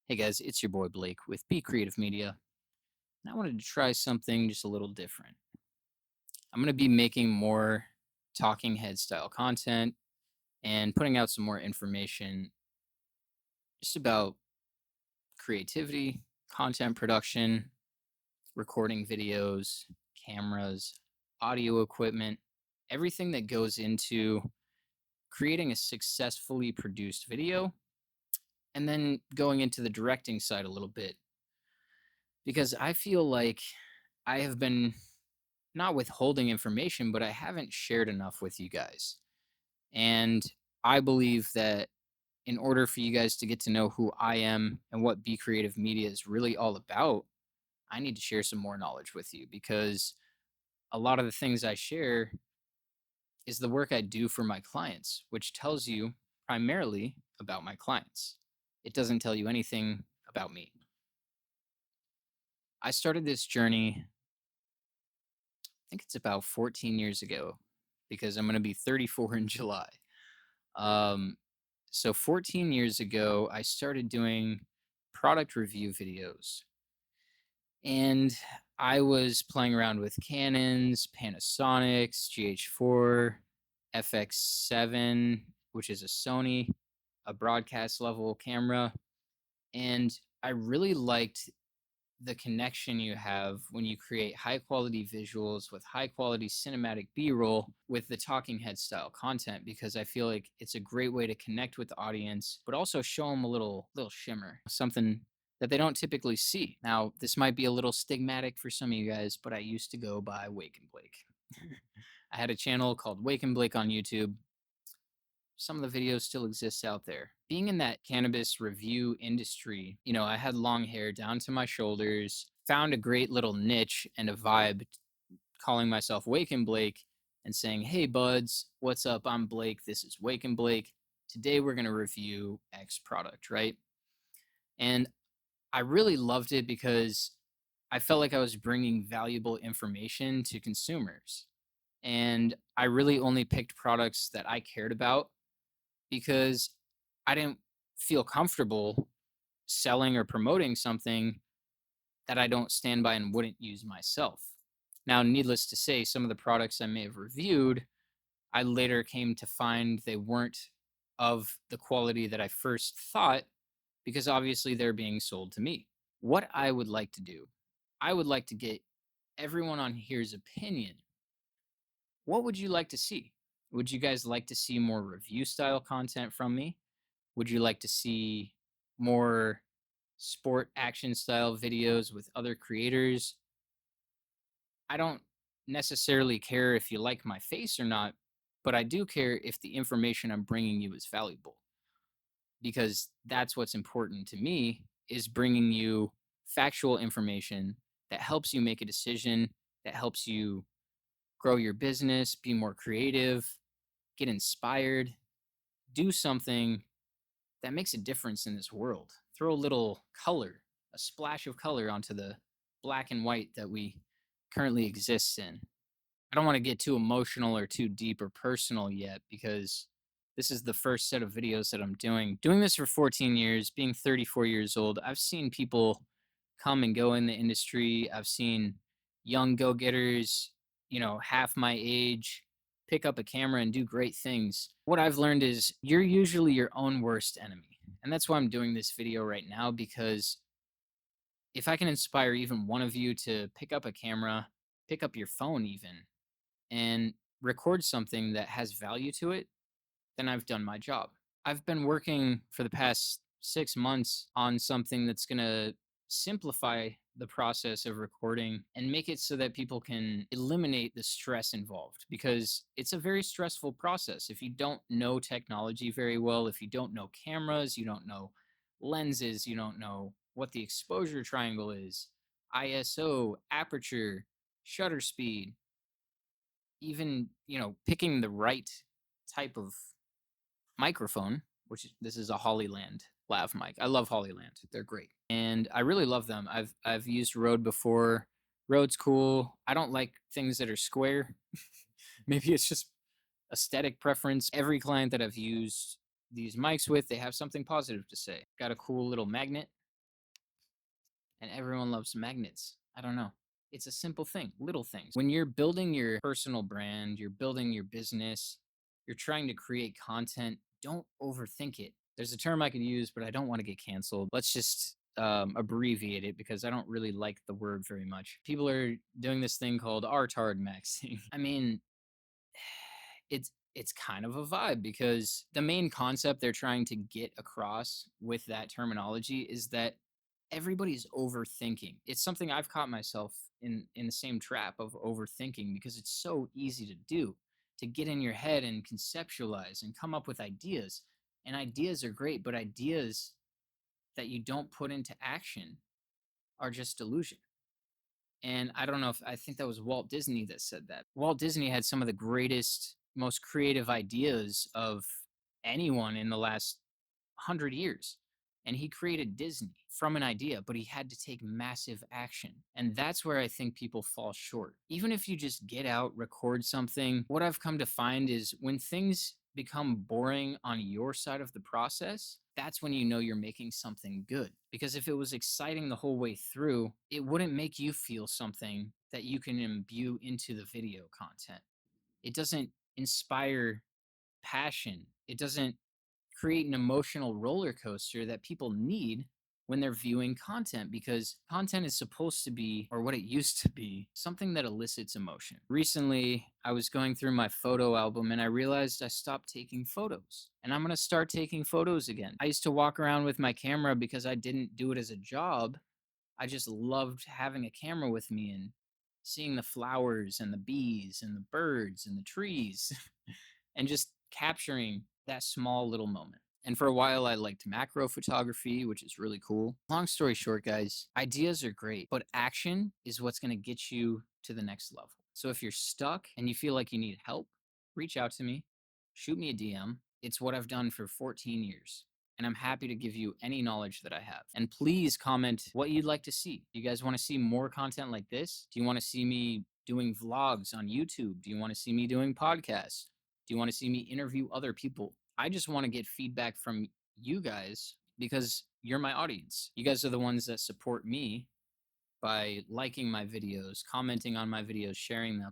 Hey guys, it's your boy Blake with Be Creative Media, and I wanted to try something just a little different. I'm going to be making more talking head style content and putting out some more information just about creativity, content production, recording videos, cameras, audio equipment, everything that goes into creating a successfully produced video, and then going into the directing side a little bit because I feel like I have been not withholding information, but I haven't shared enough with you guys. And I believe that in order for you guys to get to know who I am and what Be Creative Media is really all about, I need to share some more knowledge with you because a lot of the things I share is the work I do for my clients, which tells you primarily about my clients. It doesn't tell you anything about me. I started this journey, I think it's about 14 years ago, because I'm going to be 34 in July. Um, so 14 years ago, I started doing product review videos. And I was playing around with Canons, Panasonics, GH4, FX7, which is a Sony, a broadcast level camera. And I really liked the connection you have when you create high quality visuals with high quality cinematic b-roll with the talking head style content, because I feel like it's a great way to connect with the audience but also show them a little shimmer, something that they don't typically see. Now this might be a little stigmatic for some of you guys, but I used to go by Wake and Blake. I had a channel called Wake and Blake on YouTube. Some of the videos still exist out there. Being in that cannabis review industry, I had long hair down to my shoulders, found a great little niche and a vibe calling myself Wake and Blake and saying, "Hey buds, what's up? I'm Blake. This is Wake and Blake. Today we're going to review X product," right? And I really loved it because I felt like I was bringing valuable information to consumers. And I really only picked products that I cared about because I didn't feel comfortable selling or promoting something that I don't stand by and wouldn't use myself. Now, needless to say, some of the products I may have reviewed, I later came to find they weren't of the quality that I first thought, because obviously they're being sold to me. What I would like to do, I would like to get everyone on here's opinion. What would you like to see? Would you guys like to see more review style content from me? Would you like to see more sport action style videos with other creators? I don't necessarily care if you like my face or not, but I do care if the information I'm bringing you is valuable, because that's what's important to me, is bringing you factual information that helps you make a decision, that helps you grow your business, be more creative, get inspired, do something that makes a difference in this world. Throw a little color, a splash of color onto the black and white that we currently exist in. I don't want to get too emotional or too deep or personal yet, because this is the first set of videos that I'm doing. Doing this for 14 years, being 34 years old, I've seen people come and go in the industry. I've seen young go getters, half my age, pick up a camera and do great things. What I've learned is you're usually your own worst enemy. And that's why I'm doing this video right now, because if I can inspire even one of you to pick up a camera, pick up your phone even, and record something that has value to it, then I've done my job. I've been working for the past 6 months on something that's going to simplify the process of recording and make it so that people can eliminate the stress involved, because it's a very stressful process. If you don't know technology very well, if you don't know cameras, you don't know lenses, you don't know what the exposure triangle is, ISO, aperture, shutter speed, even, picking the right type of microphone, which this is a Hollyland lav mic. I love Hollyland. They're great. And I really love them. I've used Rode before. Rode's cool. I don't like things that are square. Maybe it's just aesthetic preference. Every client that I've used these mics with, they have something positive to say. Got a cool little magnet and everyone loves magnets. I don't know. It's a simple thing, little things. When you're building your personal brand, you're building your business, you're trying to create content, don't overthink it. There's a term I could use, but I don't want to get canceled. Let's just abbreviate it because I don't really like the word very much. People are doing this thing called artard maxing. I mean, it's kind of a vibe because the main concept they're trying to get across with that terminology is that everybody's overthinking. It's something I've caught myself in the same trap of overthinking because it's so easy to do, to get in your head and conceptualize and come up with ideas. And ideas are great, but ideas that you don't put into action are just delusion. And I don't know if I think that was Walt Disney that said that. Walt Disney had some of the greatest, most creative ideas of anyone in the last 100 years. And he created Disney from an idea, but he had to take massive action. And that's where I think people fall short. Even if you just get out, record something, what I've come to find is when things become boring on your side of the process, that's when you know you're making something good. Because if it was exciting the whole way through, it wouldn't make you feel something that you can imbue into the video content. It doesn't inspire passion. It doesn't create an emotional roller coaster that people need when they're viewing content because content is supposed to be, or what it used to be, something that elicits emotion. Recently, I was going through my photo album and I realized I stopped taking photos. And I'm going to start taking photos again. I used to walk around with my camera because I didn't do it as a job. I just loved having a camera with me and seeing the flowers and the bees and the birds and the trees and just capturing that small little moment. And for a while, I liked macro photography, which is really cool. Long story short, guys, ideas are great, but action is what's going to get you to the next level. So if you're stuck and you feel like you need help, reach out to me, shoot me a DM. It's what I've done for 14 years. And I'm happy to give you any knowledge that I have. And please comment what you'd like to see. Do you guys want to see more content like this? Do you want to see me doing vlogs on YouTube? Do you want to see me doing podcasts? Do you want to see me interview other people? I just want to get feedback from you guys because you're my audience. You guys are the ones that support me by liking my videos, commenting on my videos, sharing them.